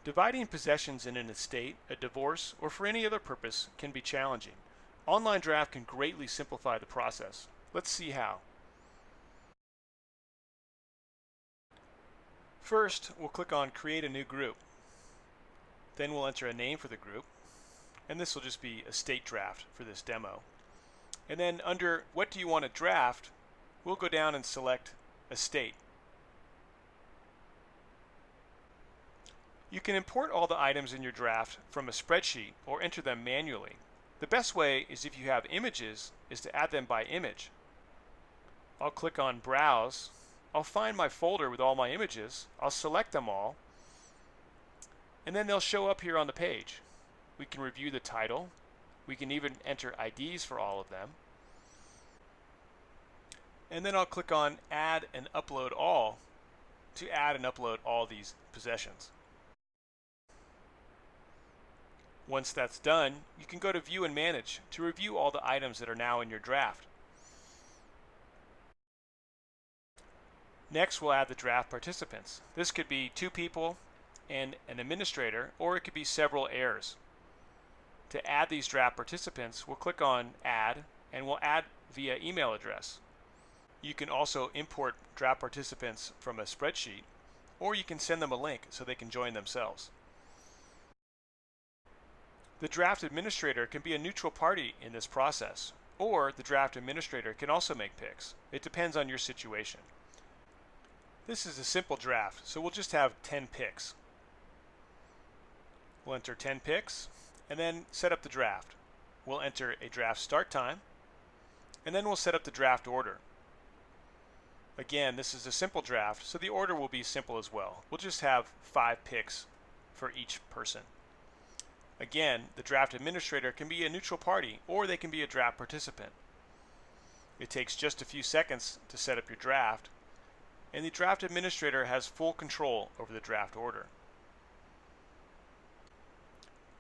Dividing possessions in an estate, a divorce, or for any other purpose can be challenging. Online Draft can greatly simplify the process. Let's see how. First, we'll click on Create a New Group. Then we'll enter a name for the group, and this will just be Estate Draft for this demo. And then under What do you want to draft, we'll go down and select Estate. You can import all the items in your draft from a spreadsheet or enter them manually. The best way is if you have images is to add them by image. I'll click on Browse. I'll find my folder with all my images. I'll select them all, and then they'll show up here on the page. We can review the title. We can even enter IDs for all of them. And then I'll click on Add and Upload All to add and upload all these possessions. Once that's done, you can go to View and Manage to review all the items that are now in your draft. Next, we'll add the draft participants. This could be 2 people and an administrator, or it could be several heirs. To add these draft participants, we'll click on Add, and we'll add via email address. You can also import draft participants from a spreadsheet, or you can send them a link so they can join themselves. The draft administrator can be a neutral party in this process, or the draft administrator can also make picks. It depends on your situation. This is a simple draft, so we'll just have 10 picks. We'll enter 10 picks, and then set up the draft. We'll enter a draft start time, and then we'll set up the draft order. Again, this is a simple draft, so the order will be simple as well. We'll just have 5 picks for each person. Again, the draft administrator can be a neutral party, or they can be a draft participant. It takes just a few seconds to set up your draft, and the draft administrator has full control over the draft order.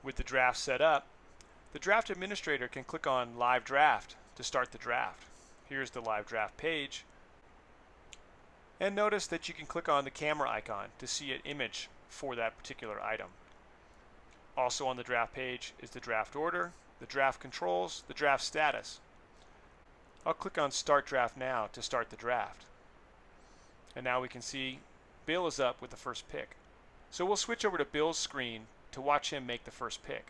With the draft set up, the draft administrator can click on Live Draft to start the draft. Here's the live draft page. And notice that you can click on the camera icon to see an image for that particular item. Also on the draft page is the draft order, the draft controls, the draft status. I'll click on Start Draft Now to start the draft. And now we can see Bill is up with the first pick. So we'll switch over to Bill's screen to watch him make the first pick.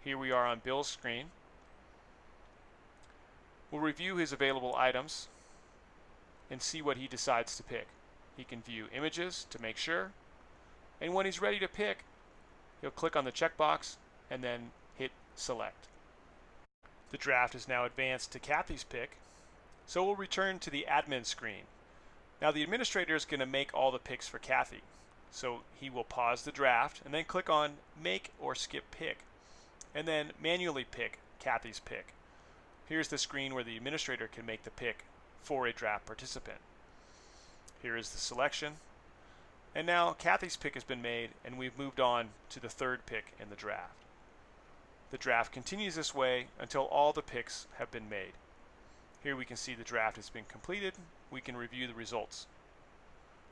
Here we are on Bill's screen. We'll review his available items and see what he decides to pick. He can view images to make sure, and when he's ready to pick, he'll click on the checkbox and then hit Select. The draft is now advanced to Kathy's pick, so we'll return to the admin screen. Now the administrator is going to make all the picks for Kathy, so he will pause the draft and then click on Make or Skip Pick, and then manually pick Kathy's pick. Here's the screen where the administrator can make the pick for a draft participant. Here is the selection, and now Kathy's pick has been made, and we've moved on to the third pick in the draft. The draft continues this way until all the picks have been made. Here we can see the draft has been completed. We can review the results.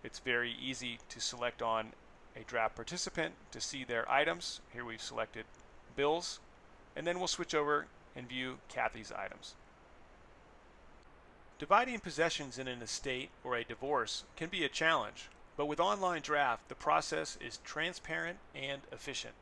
It's very easy to select on a draft participant to see their items. Here we've selected Bill's, and then we'll switch over and view Kathy's items. Dividing possessions in an estate or a divorce can be a challenge, but with online draft, the process is transparent and efficient.